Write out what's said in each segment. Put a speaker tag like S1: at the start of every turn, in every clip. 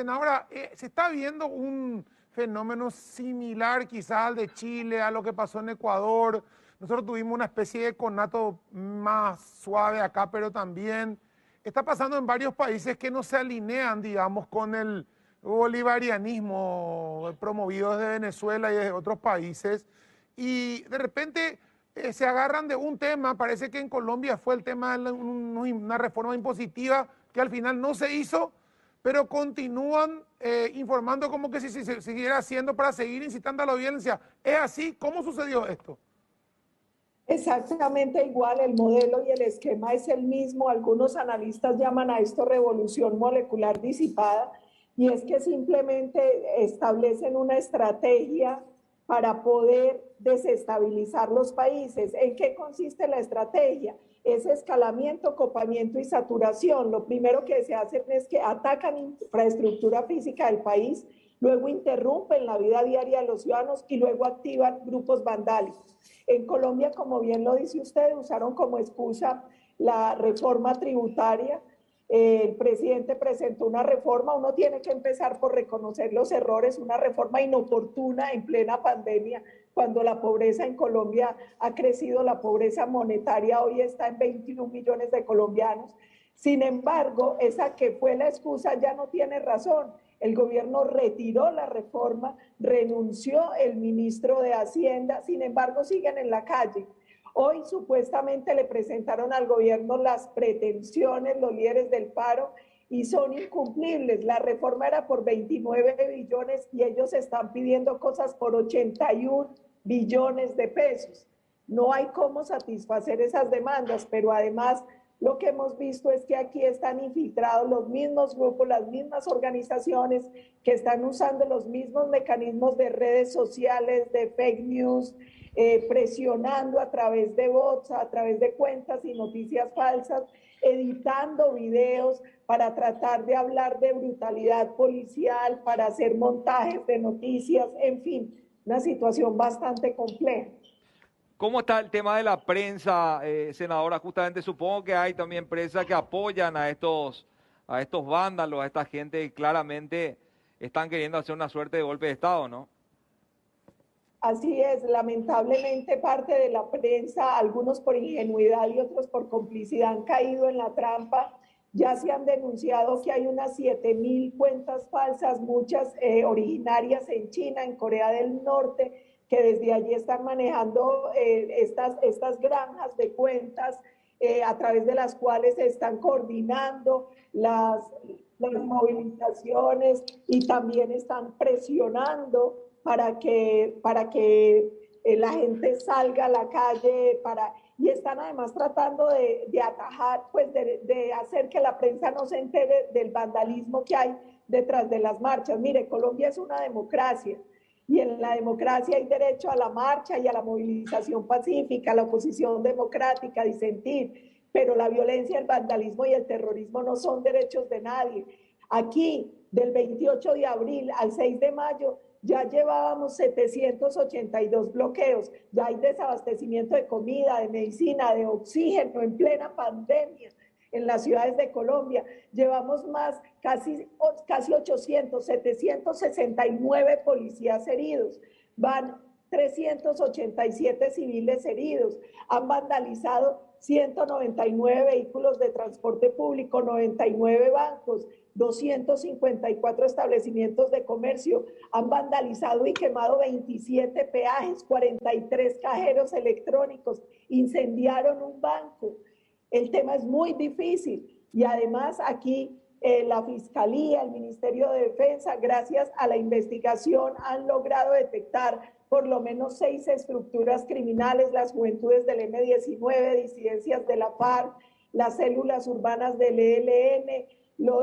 S1: Senadora, se está viendo un fenómeno similar quizás al de Chile, a lo que pasó en Ecuador. Nosotros tuvimos una especie de conato más suave acá, pero también está pasando en varios países que no se alinean, digamos, con el bolivarianismo promovido desde Venezuela y desde otros países. Y de repente se agarran de un tema, parece que en Colombia fue el tema de una reforma impositiva que al final no se hizo, pero continúan informando como que si se siguiera haciendo para seguir incitando a la violencia. ¿Es así? ¿Cómo sucedió esto?
S2: Exactamente igual, el modelo y el esquema es el mismo. Algunos analistas llaman a esto revolución molecular disipada, y es que simplemente establecen una estrategia para poder desestabilizar los países. ¿En qué consiste la estrategia? Es escalamiento, copamiento y saturación. Lo primero que se hacen es que atacan infraestructura física del país, luego interrumpen la vida diaria de los ciudadanos y luego activan grupos vandálicos. En Colombia, como bien lo dice usted, usaron como excusa la reforma tributaria. El presidente presentó una reforma, uno tiene que empezar por reconocer los errores, una reforma inoportuna en plena pandemia, cuando la pobreza en Colombia ha crecido, la pobreza monetaria hoy está en 21 millones de colombianos. Sin embargo, esa que fue la excusa ya no tiene razón. El gobierno retiró la reforma, renunció el ministro de Hacienda, sin embargo siguen en la calle. Hoy supuestamente le presentaron al gobierno las pretensiones, los líderes del paro, y son incumplibles. La reforma era por 29 billones y ellos están pidiendo cosas por 81 billones de pesos. No hay cómo satisfacer esas demandas, pero además lo que hemos visto es que aquí están infiltrados los mismos grupos, las mismas organizaciones que están usando los mismos mecanismos de redes sociales, de fake news, presionando a través de bots, a través de cuentas y noticias falsas, editando videos para tratar de hablar de brutalidad policial, para hacer montajes de noticias, en fin, una situación bastante compleja.
S3: ¿Cómo está el tema de la prensa, senadora? Justamente supongo que hay también prensa que apoyan a estos vándalos, a esta gente que claramente están queriendo hacer una suerte de golpe de Estado, ¿no?
S2: Así es, lamentablemente parte de la prensa, algunos por ingenuidad y otros por complicidad, han caído en la trampa. Ya se han denunciado que hay unas 7.000 cuentas falsas, muchas originarias en China, en Corea del Norte, que desde allí están manejando estas granjas de cuentas a través de las cuales se están coordinando las movilizaciones y también están presionando para que la gente salga a la calle, y están además tratando de atajar, pues de hacer que la prensa no se entere del vandalismo que hay detrás de las marchas. Mire, Colombia es una democracia, y en la democracia hay derecho a la marcha y a la movilización pacífica, a la oposición democrática, a disentir, pero la violencia, el vandalismo y el terrorismo no son derechos de nadie. Aquí, del 28 de abril al 6 de mayo, ya llevábamos 782 bloqueos, ya hay desabastecimiento de comida, de medicina, de oxígeno en plena pandemia en las ciudades de Colombia. Llevamos casi 800, 769 policías heridos, van 387 civiles heridos, han vandalizado 199 vehículos de transporte público, 99 bancos, 254 establecimientos de comercio, han vandalizado y quemado 27 peajes, 43 cajeros electrónicos, incendiaron un banco. El tema es muy difícil, y además aquí la Fiscalía, el Ministerio de Defensa, gracias a la investigación, han logrado detectar por lo menos 6 estructuras criminales: las Juventudes del M-19, disidencias de la FARC, las células urbanas del ELN,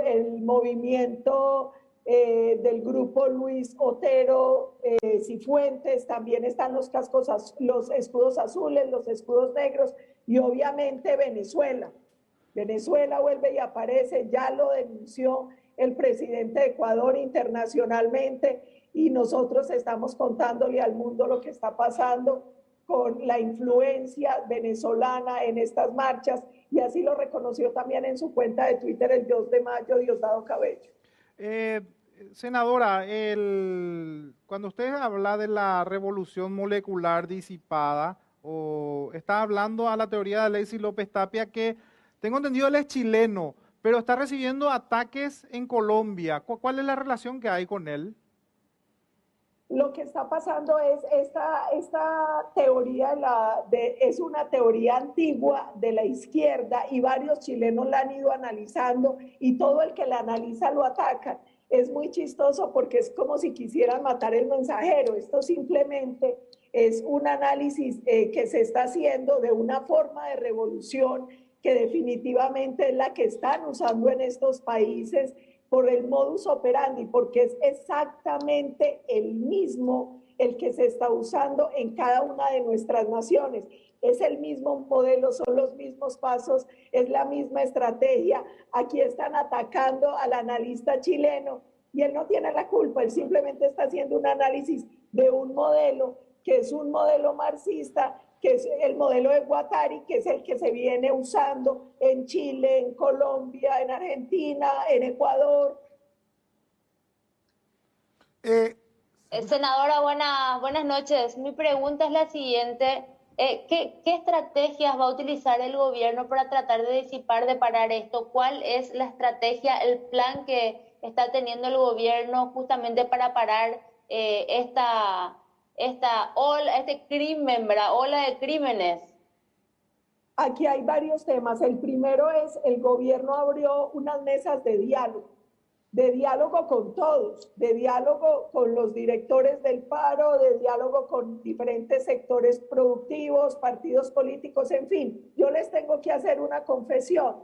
S2: el movimiento del grupo Luis Otero, Cifuentes, también están los escudos azules, los escudos negros, y obviamente Venezuela. Venezuela vuelve y aparece, ya lo denunció el presidente de Ecuador internacionalmente, y nosotros estamos contándole al mundo lo que está pasando con la influencia venezolana en estas marchas, y así lo reconoció también en su cuenta de Twitter el 2 de mayo Diosdado Cabello.
S4: Senadora, cuando usted habla de la revolución molecular disipada, o está hablando a la teoría de Alexis López Tapia, que tengo entendido él es chileno, pero está recibiendo ataques en Colombia. ¿Cuál es la relación que hay con él?
S2: Lo que está pasando es esta teoría es una teoría antigua de la izquierda y varios chilenos la han ido analizando y todo el que la analiza lo ataca. Es muy chistoso porque es como si quisieran matar el mensajero. Esto simplemente es un análisis que se está haciendo de una forma de revolución que definitivamente es la que están usando en estos países por el modus operandi, porque es exactamente el mismo el que se está usando en cada una de nuestras naciones. Es el mismo modelo, son los mismos pasos, es la misma estrategia. Aquí están atacando al analista chileno y él no tiene la culpa, él simplemente está haciendo un análisis de un modelo que es un modelo marxista, que es el modelo de Guattari, que es el que se viene usando en Chile, en Colombia, en Argentina, en Ecuador.
S5: Senadora, buenas noches. Mi pregunta es la siguiente. ¿Qué estrategias va a utilizar el gobierno para tratar de parar esto? ¿Cuál es la estrategia, el plan que está teniendo el gobierno justamente para parar este crimen, ¿verdad? Ola de crímenes?
S2: Aquí hay varios temas. El primero es, el gobierno abrió unas mesas de diálogo con todos, de diálogo con los directores del paro, de diálogo con diferentes sectores productivos, partidos políticos, en fin. Yo les tengo que hacer una confesión.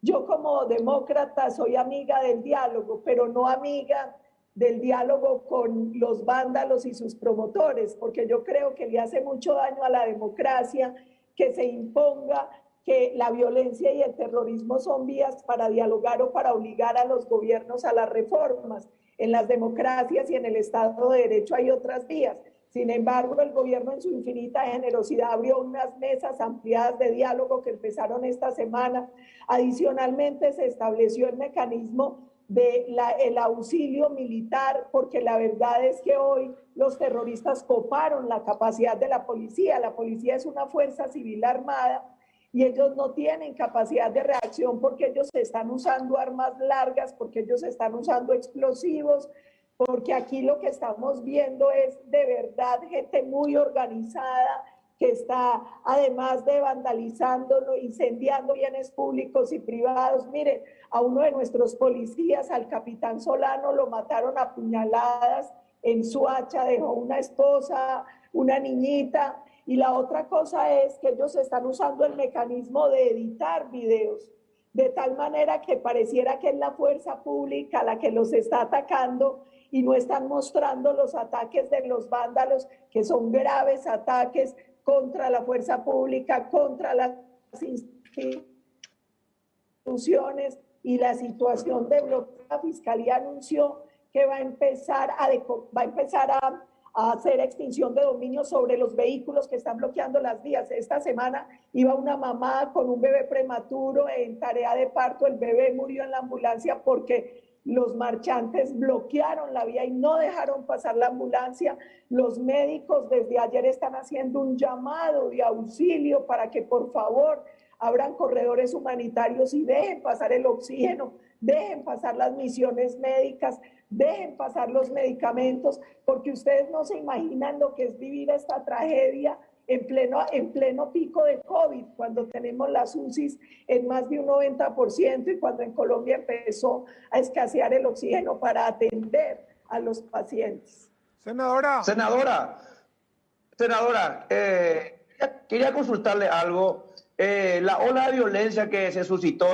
S2: Yo como demócrata soy amiga del diálogo, pero no amiga del diálogo con los vándalos y sus promotores, porque yo creo que le hace mucho daño a la democracia que se imponga que la violencia y el terrorismo son vías para dialogar o para obligar a los gobiernos a las reformas. En las democracias y en el Estado de Derecho hay otras vías. Sin embargo, el gobierno en su infinita generosidad abrió unas mesas ampliadas de diálogo que empezaron esta semana. Adicionalmente, se estableció el mecanismo del auxilio militar, porque la verdad es que hoy los terroristas coparon la capacidad de la policía. La policía es una fuerza civil armada y ellos no tienen capacidad de reacción porque ellos están usando armas largas, porque ellos están usando explosivos, porque aquí lo que estamos viendo es de verdad gente muy organizada que está, además de vandalizando, incendiando bienes públicos y privados. Miren, a uno de nuestros policías, al capitán Solano, lo mataron a puñaladas en Suacha, dejó una esposa, una niñita. Y la otra cosa es que ellos están usando el mecanismo de editar videos, de tal manera que pareciera que es la fuerza pública la que los está atacando y no están mostrando los ataques de los vándalos, que son graves ataques contra la fuerza pública, contra las instituciones y la situación de bloqueo. La Fiscalía anunció que va a empezar a hacer extinción de dominio sobre los vehículos que están bloqueando las vías. Esta semana iba una mamá con un bebé prematuro en tarea de parto, el bebé murió en la ambulancia porque los marchantes bloquearon la vía y no dejaron pasar la ambulancia. Los médicos desde ayer están haciendo un llamado de auxilio para que por favor abran corredores humanitarios y dejen pasar el oxígeno, dejen pasar las misiones médicas, dejen pasar los medicamentos, porque ustedes no se imaginan lo que es vivir esta tragedia en pleno pico de COVID, cuando tenemos las UCIs en más de un 90% y cuando en Colombia empezó a escasear el oxígeno para atender a los pacientes.
S6: Senadora, quería consultarle algo. La ola de violencia que se suscitó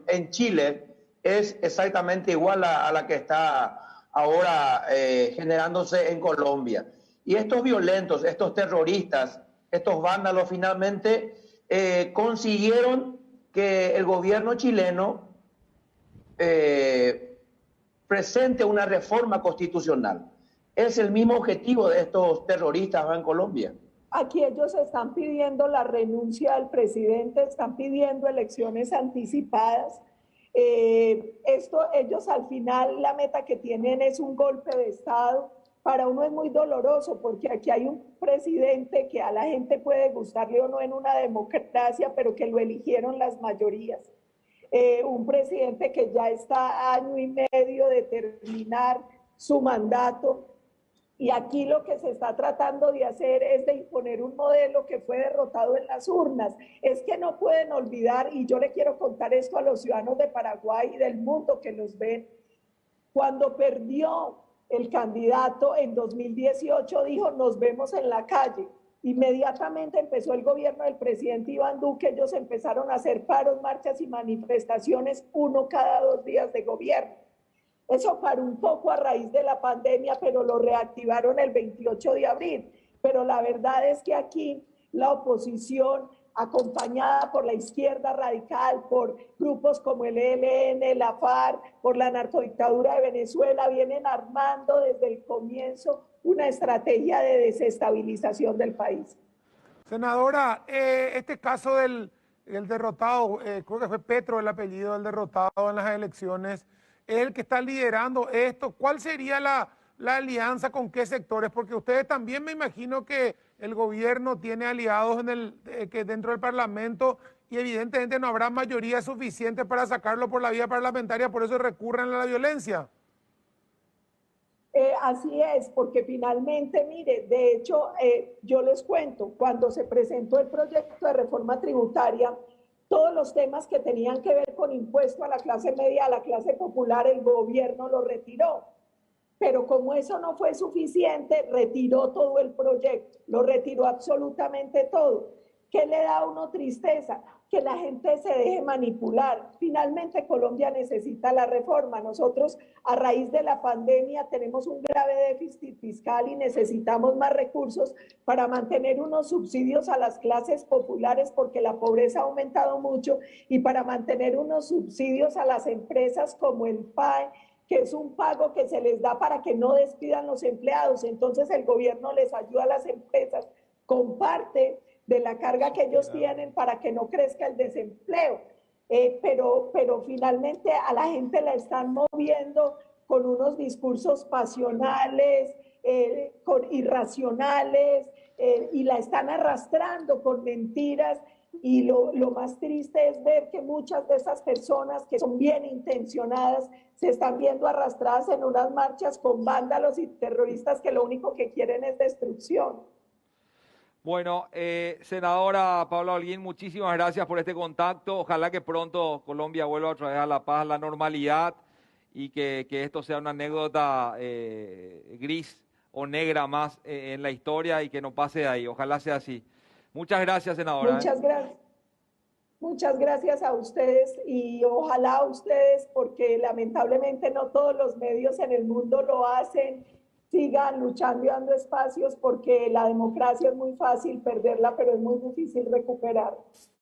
S6: en Chile es exactamente igual a la que está ahora generándose en Colombia. Y estos violentos, estos terroristas, estos vándalos finalmente consiguieron que el gobierno chileno presente una reforma constitucional. ¿Es el mismo objetivo de estos terroristas en Colombia?
S2: Aquí ellos están pidiendo la renuncia del presidente, están pidiendo elecciones anticipadas. Ellos al final la meta que tienen es un golpe de Estado. Para uno es muy doloroso porque aquí hay un presidente que a la gente puede gustarle o no en una democracia, pero que lo eligieron las mayorías. Un presidente que ya está a año y medio de terminar su mandato. Y aquí lo que se está tratando de hacer es de imponer un modelo que fue derrotado en las urnas. Es que no pueden olvidar, y yo le quiero contar esto a los ciudadanos de Paraguay y del mundo que los ven, cuando perdió el candidato en 2018 dijo, nos vemos en la calle. Inmediatamente empezó el gobierno del presidente Iván Duque, ellos empezaron a hacer paros, marchas y manifestaciones, uno cada 2 días de gobierno. Eso paró un poco a raíz de la pandemia, pero lo reactivaron el 28 de abril. Pero la verdad es que aquí la oposición, acompañada por la izquierda radical, por grupos como el ELN, la FARC, por la narcodictadura de Venezuela, vienen armando desde el comienzo una estrategia de desestabilización del país.
S1: Senadora, este caso del derrotado, creo que fue Petro el apellido del derrotado en las elecciones, es el que está liderando esto. ¿Cuál sería la alianza con qué sectores? Porque ustedes también me imagino que el gobierno tiene aliados que dentro del Parlamento y evidentemente no habrá mayoría suficiente para sacarlo por la vía parlamentaria, por eso recurren a la violencia.
S2: Así es, porque finalmente, mire, de hecho, yo les cuento, cuando se presentó el proyecto de reforma tributaria, todos los temas que tenían que ver con impuesto a la clase media, a la clase popular, el gobierno lo retiró. Pero como eso no fue suficiente, retiró todo el proyecto, lo retiró absolutamente todo. ¿Qué le da a uno tristeza? Que la gente se deje manipular. Finalmente Colombia necesita la reforma. Nosotros a raíz de la pandemia tenemos un grave déficit fiscal y necesitamos más recursos para mantener unos subsidios a las clases populares porque la pobreza ha aumentado mucho y para mantener unos subsidios a las empresas como el PAE, que es un pago que se les da para que no despidan los empleados. Entonces el gobierno les ayuda a las empresas con parte de la carga que ellos tienen para que no crezca el desempleo. Pero finalmente a la gente la están moviendo con unos discursos pasionales, irracionales, y la están arrastrando con mentiras. Y lo más triste es ver que muchas de esas personas que son bien intencionadas se están viendo arrastradas en unas marchas con vándalos y terroristas que lo único que quieren es destrucción.
S3: Bueno, senadora Paula Holguín, muchísimas gracias por este contacto. Ojalá que pronto Colombia vuelva otra vez a la paz, a la normalidad y que esto sea una anécdota gris o negra más en la historia y que no pase de ahí. Ojalá sea así. Muchas gracias, senadora.
S2: Muchas gracias. Muchas gracias a ustedes y ojalá a ustedes, porque lamentablemente no todos los medios en el mundo lo hacen, sigan luchando y dando espacios porque la democracia es muy fácil perderla, pero es muy difícil recuperarla.